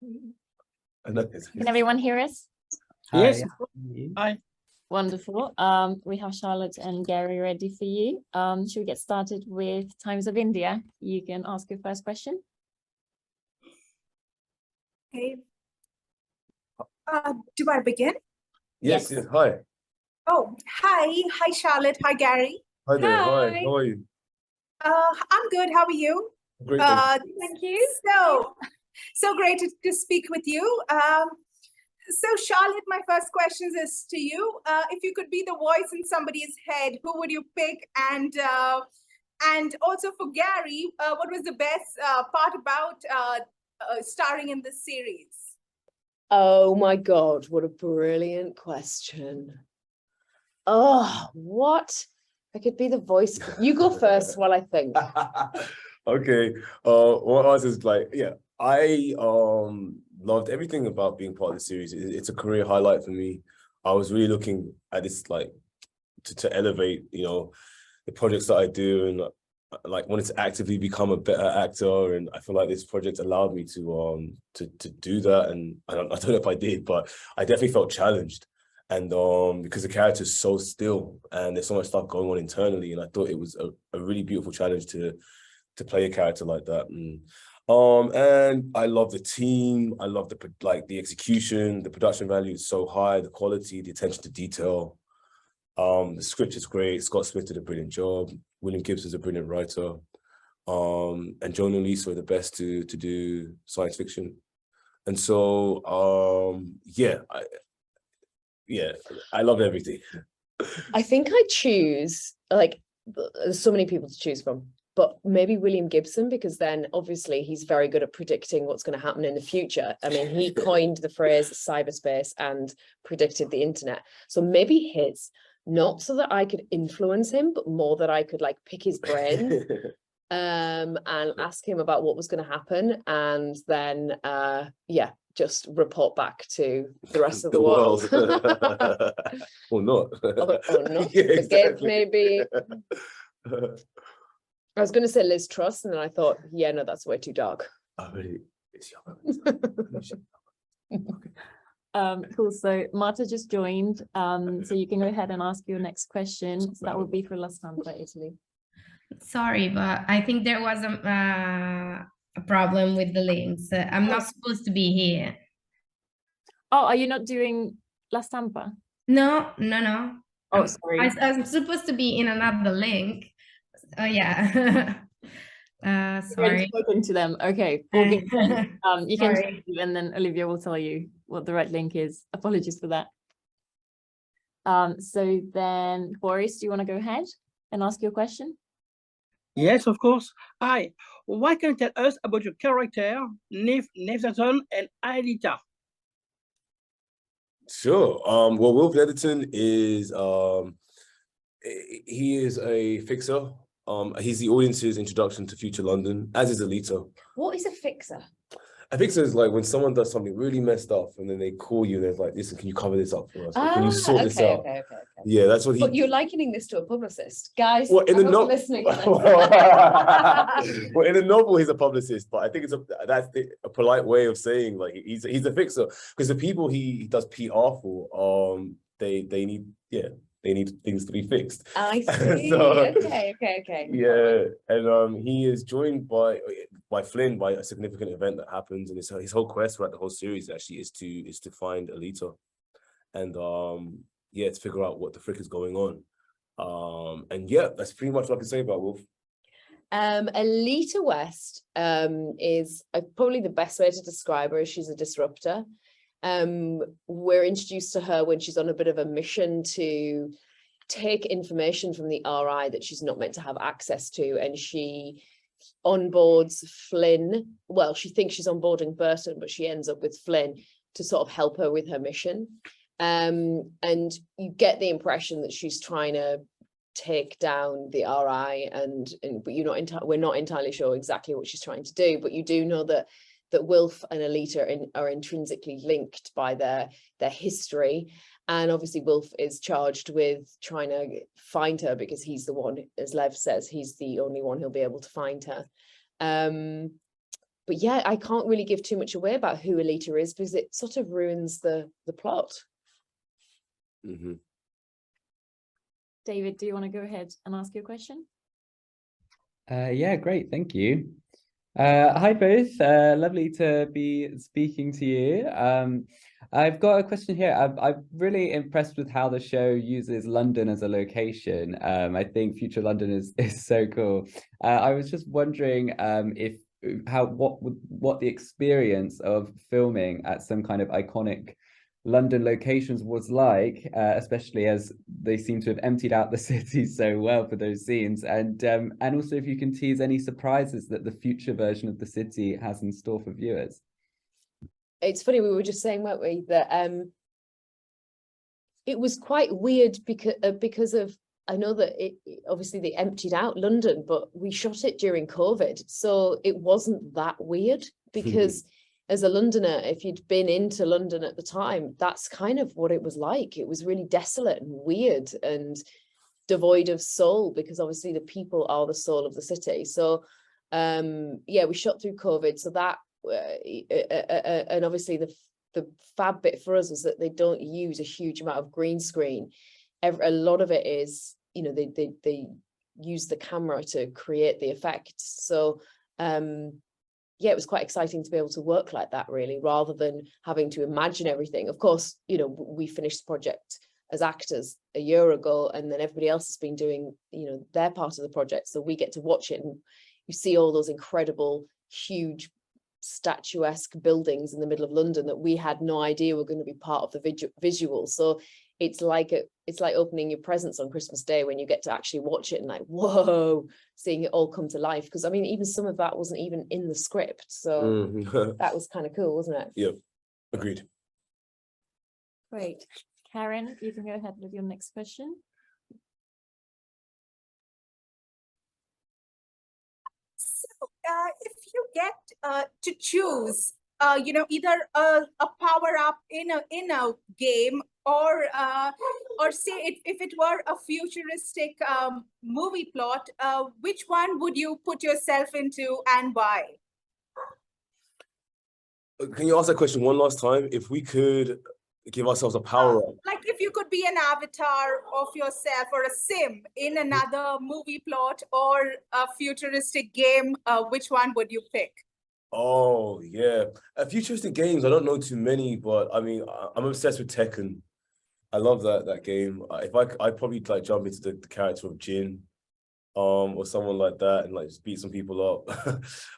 Can everyone hear us? Yes. Hi. Wonderful. We have Charlotte and Gary ready for you. Should we get started with Times of India? You can ask your first question. Okay. Do I begin? Yes. Yes. Hi. Oh, hi, Charlotte. Hi, Gary. Hi there. Hi. Hi. How are you? I'm good. How are you? Great. Thank you. Thank you. So great to speak with you. So Charlotte, my first question is to you. If you could be the voice in somebody's head, who would you pick? And also for Gary, what was the best part about starring in this series? Oh my God, what a brilliant question. Oh, what? I could be the voice. You go first while I think. Okay. What else is like, yeah, I loved everything about being part of the series. It's a career highlight for me. I was really looking at this like to elevate, you know, the projects that I do, and like wanted to actively become a better actor. And I feel like this project allowed me to do that. And I don't know if I did, but I definitely felt challenged. And because the character is so still and there's so much stuff going on internally, and I thought it was a really beautiful challenge to play a character like that. And I love the team. I love the execution. The production value is so high. The quality, the attention to detail. The script is great. Scott Smith did a brilliant job. William Gibson is a brilliant writer. And Joan and Lisa are the best to do science fiction. And so, yeah, I love everything. I think I choose, like, there's so many people to choose from, but maybe William Gibson, because then obviously he's very good at predicting what's going to happen in the future. I mean, he coined the phrase cyberspace and predicted the internet. So maybe his, not so that I could influence him, but more that I could like pick his brain and ask him about what was going to happen. And then, yeah, just report back to the rest of the world. Or not. Or not. Yeah, Again, exactly. maybe. I was going to say Liz Truss, and then I thought, yeah, no, that's way too dark. Oh, really? Cool. So Marta just joined. So you can go ahead and ask your next question. So that would be for La Stampa, Italy. Sorry, but I think there was a problem with the links. I'm not supposed to be here. Oh, are you not doing La Stampa? No. Oh, sorry. I'm supposed to be in another link. Oh yeah. Sorry. Spoken to them. Okay. You can Sorry. and then Olivia will tell you what the right link is. Apologies for that. So then Boris, do you want to go ahead and ask your question? Yes, of course. Hi. What can you tell us about your character, Nathan and Aelita? Sure. Well, Will Netherton is he is a fixer. He's the audience's introduction to future London, as is Alita. What is a fixer? A fixer is like when someone does something really messed up and then they call you and they're like, listen, can you cover this up for us? Or can you sort this out? Okay. Yeah, that's what he... But you're likening this to a publicist. Guys, well, in the novel, listening. well, in the novel, he's a publicist, but I think that's a polite way of saying like he's a fixer, because the people he does PR for, they need things to be fixed. I see. So, okay. Yeah, and he is joined by Flynne by a significant event that happens, and his whole quest throughout the whole series actually is to find Alita, and to figure out what the frick is going on. And yeah, that's pretty much what I can say about Wolf. Alita West is probably the best way to describe her is she's a disruptor. We're introduced to her when she's on a bit of a mission to take information from the RI that she's not meant to have access to, and she onboards Flynne. Well, she thinks she's onboarding Burton, but she ends up with Flynne to sort of help her with her mission. And you get the impression that she's trying to take down the RI, but we're not entirely sure exactly what she's trying to do, but you do know that Wilf and Alita are intrinsically linked by their history. And obviously Wilf is charged with trying to find her because he's the one, as Lev says, he's the only one who'll be able to find her. yeah, I can't really give too much away about who Alita is because it sort of ruins the plot. Mm-hmm. David, do you want to go ahead and ask your question? Yeah, great, thank you. Hi both, lovely to be speaking to you. I've got a question here. I'm really impressed with how the show uses London as a location. I think Future London is so cool. I was just wondering what the experience of filming at some kind of iconic London locations was like, especially as they seem to have emptied out the city so well for those scenes, and also if you can tease any surprises that the future version of the city has in store for viewers. It's funny, we were just saying, weren't we, that it was quite weird because of, I know that obviously they emptied out London, but we shot it during COVID, so it wasn't that weird because as a Londoner, if you'd been into London at the time, that's kind of what it was like. It was really desolate and weird and devoid of soul, because obviously the people are the soul of the city. So yeah, we shot through COVID. So that, and obviously the fab bit for us was that they don't use a huge amount of green screen. A lot of it is, you know, they use the camera to create the effects. So yeah, it was quite exciting to be able to work like that, really, rather than having to imagine everything. Of course, you know, we finished the project as actors a year ago, and then everybody else has been doing, you know, their part of the project. So we get to watch it, and you see all those incredible, huge, statuesque buildings in the middle of London that we had no idea were going to be part of the visual. So it's like opening your presents on Christmas Day when you get to actually watch it and like, whoa, seeing it all come to life. Because I mean, even some of that wasn't even in the script. So that was kind of cool, wasn't it? Yep, agreed. Great. Karen, you can go ahead with your next question. So if you get to choose, you know, either a power up in a game, or say if it were a futuristic movie plot, which one would you put yourself into and why? Can you ask that question one last time? If we could give ourselves a power up. Like if you could be an avatar of yourself or a sim in another movie plot or a futuristic game, which one would you pick? Oh yeah, futuristic games. I don't know too many, but I mean, I'm obsessed with Tekken. I love that game. If I'd probably like jump into the character of Jin, or someone like that, and like just beat some people up.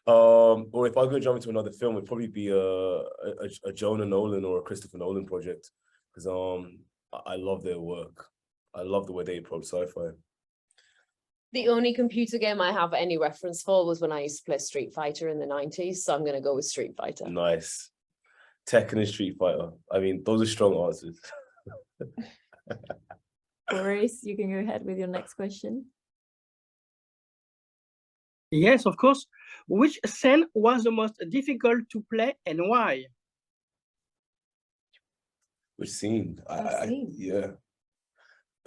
Or if I'm gonna jump into another film, it'd probably be a Jonah Nolan or a Christopher Nolan project, because I love their work. I love the way they approach sci-fi. The only computer game I have any reference for was when I used to play Street Fighter in the 90s, so I'm going to go with Street Fighter. Nice. Tekken and Street Fighter. I mean, those are strong answers. Goree, you can go ahead with your next question. Yes, of course. Which scene was the most difficult to play and why? Which scene? Yeah.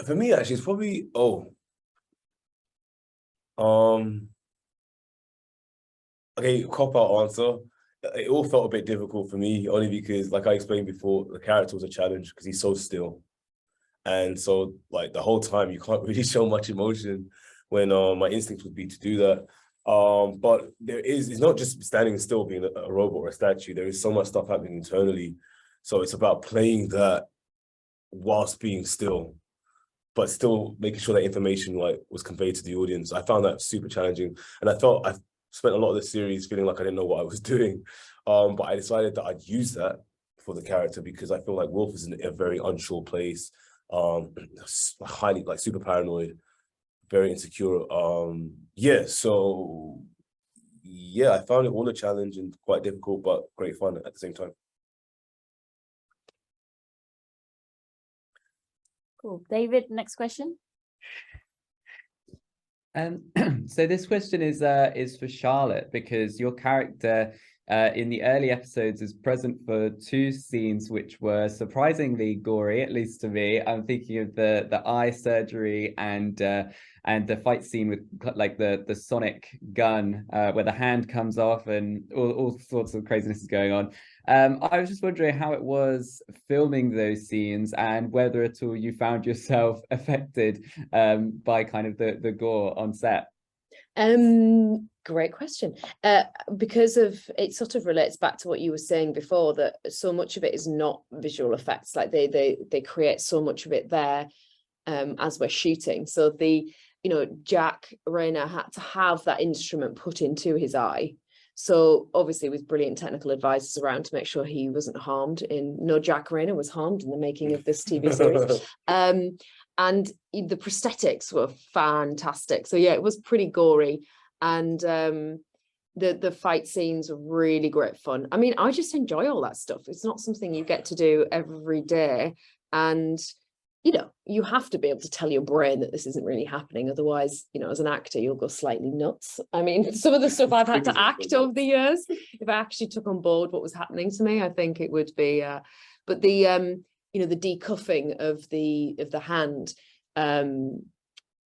For me, actually, it's probably okay, cop-out answer. It all felt a bit difficult for me, only because, like I explained before, the character was a challenge because he's so still. And so, like, the whole time, you can't really show much emotion when my instinct would be to do that. But it's not just standing still, being a robot or a statue. There is so much stuff happening internally. So it's about playing that whilst being still, but still making sure that information like was conveyed to the audience. I found that super challenging. And I felt I spent a lot of the series feeling like I didn't know what I was doing. But I decided that I'd use that for the character because I feel like Wolf is in a very unsure place, highly like super paranoid, very insecure. So I found it all a challenge and quite difficult, but great fun at the same time. Cool. David, next question. So this question is for Charlotte, because your character in the early episodes is present for two scenes which were surprisingly gory, at least to me. I'm thinking of the eye surgery and the fight scene with like the sonic gun where the hand comes off and all sorts of craziness is going on. I was just wondering how it was filming those scenes and whether at all you found yourself affected by kind of the gore on set. Great question. Because of it sort of relates back to what you were saying before, that so much of it is not visual effects. Like they create so much of it there as we're shooting. So Jack Reynor had to have that instrument put into his eye. So obviously with brilliant technical advisors around to make sure he wasn't harmed. No Jack Reynor was harmed in the making of this TV series. And the prosthetics were fantastic. So yeah, it was pretty gory. And the fight scenes were really great fun. I mean, I just enjoy all that stuff. It's not something you get to do every day. And, you have to be able to tell your brain that this isn't really happening. Otherwise, as an actor, you'll go slightly nuts. I mean, some of the stuff I've had to act over the years, if I actually took on board what was happening to me, I think it would be, but the decuffing of the hand,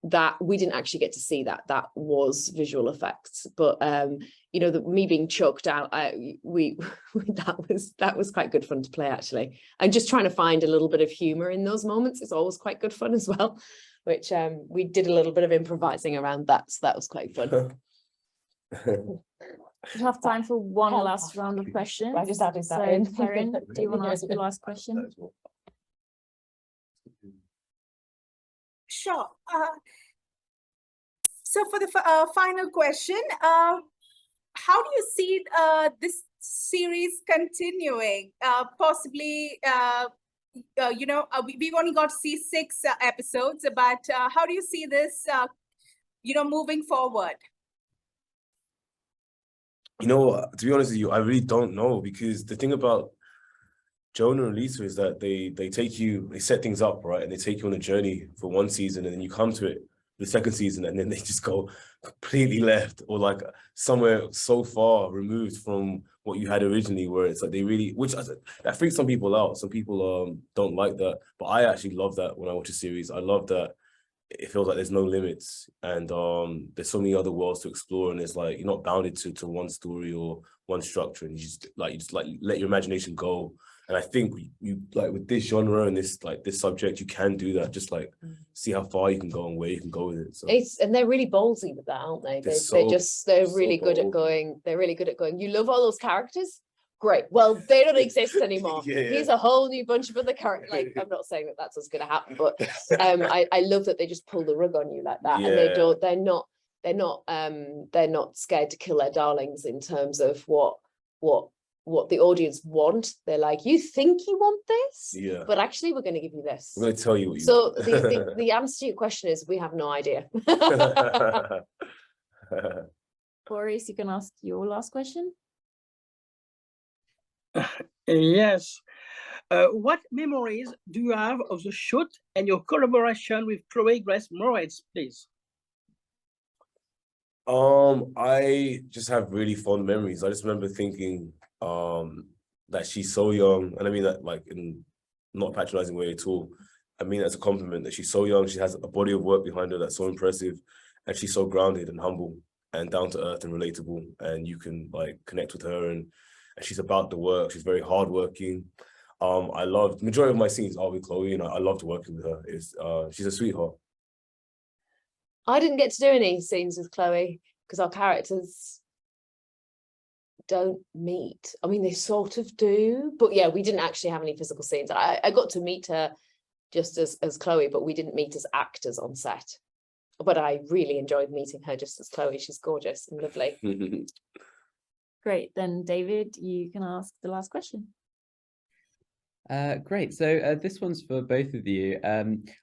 that we didn't actually get to see that was visual effects, but me being choked out, that was quite good fun to play, actually, and just trying to find a little bit of humor in those moments is always quite good fun as well, which we did a little bit of improvising around that, so that was quite fun. We have time for one last round of questions. I just added that in. Karen, do you want to ask the last question? Sure. So for the final question, how do you see this series continuing? Possibly, we've only got to see 6 episodes, but how do you see this, moving forward? To be honest with you, I really don't know, because the thing about Jonah and Lisa is that they set things up, right? And they take you on a journey for one season, and then you come to it the second season, and then they just go completely left, or like somewhere so far removed from what you had originally, where it's like they really, that freaks some people out. Some people don't like that, but I actually love that when I watch a series. I love that it feels like there's no limits, and there's so many other worlds to explore, and it's like you're not bounded to one story or one structure, and you just let your imagination go. And I think you like with this genre and this subject, you can do that. Just like see how far you can go and where you can go with it. So and they're really ballsy with that, aren't they? They're really good at going. They're really good at going. You love all those characters, great. Well, they don't exist anymore. Yeah. Here's a whole new bunch of other characters. Like, I'm not saying that that's what's going to happen, but I love that they just pull the rug on you like that, and they're not scared to kill their darlings in terms of what the audience want. They're like, you think you want this? Yeah. But actually we're going to give you this. I'm going to tell you what you So want. the answer to your question is we have no idea. Boris, you can ask your last question. Yes. What memories do you have of the shoot and your collaboration with Chloë Grace Moretz, please? I just have really fond memories. I just remember thinking that she's so young, and I mean that like in not patronizing way at all. I mean that's a compliment, that she's so young, she has a body of work behind her that's so impressive, and she's so grounded and humble and down to earth and relatable, and you can like connect with her, and she's about the work. She's very hardworking. I loved the majority of my scenes are with Chloë, and I loved working with her. She's a sweetheart. I didn't get to do any scenes with Chloë because our characters don't meet. I mean, they sort of do, but yeah, we didn't actually have any physical scenes. I got to meet her just as Chloë, but we didn't meet as actors on set. But I really enjoyed meeting her just as Chloë. She's gorgeous and lovely. Great, then David, you can ask the last question. Great. So this one's for both of you.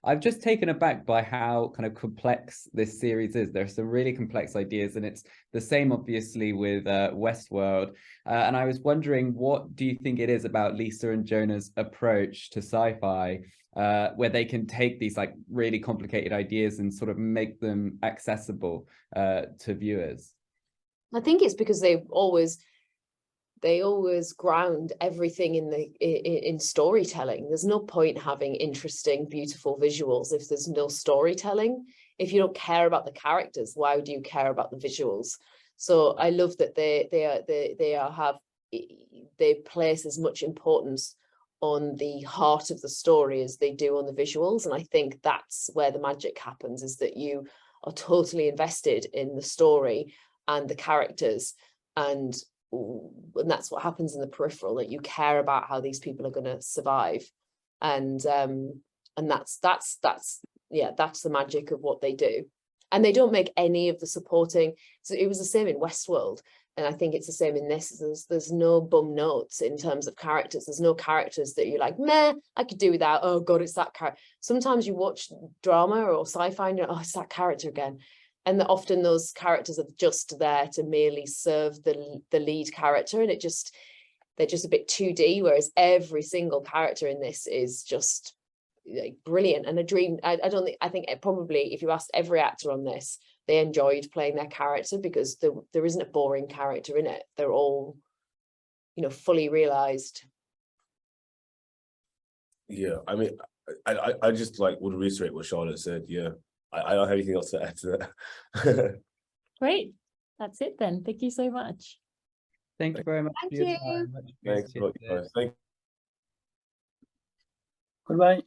I've just taken aback by how kind of complex this series is. There are some really complex ideas, and it's the same obviously with Westworld. And I was wondering, what do you think it is about Lisa and Jonah's approach to sci-fi, where they can take these like really complicated ideas and sort of make them accessible to viewers? I think it's because they've always they always ground everything in storytelling. There's no point having interesting, beautiful visuals if there's no storytelling. If you don't care about the characters, why do you care about the visuals? So I love that they place as much importance on the heart of the story as they do on the visuals. And I think that's where the magic happens, is that you are totally invested in the story and the characters, and that's what happens in the Peripheral, that you care about how these people are going to survive, and that's the magic of what they do. And they don't make any of the supporting. So it was the same in Westworld, and I think it's the same in this. There's no bum notes in terms of characters. There's no characters that you're like, meh, I could do without. Oh God, it's that character. Sometimes you watch drama or sci-fi and you're like, oh, it's that character again. And that often those characters are just there to merely serve the lead character, and they're just a bit 2D, whereas every single character in this is just like brilliant and a dream. I think probably if you asked every actor on this, they enjoyed playing their character, because there isn't a boring character in it. They're all, fully realized. Yeah, I mean, I just would reiterate what Charlotte said. Yeah. I don't have anything else to add to that. Great. That's it then. Thank you so much. Thank you very much Thank for your you. time. Much Thanks. appreciated. Goodbye.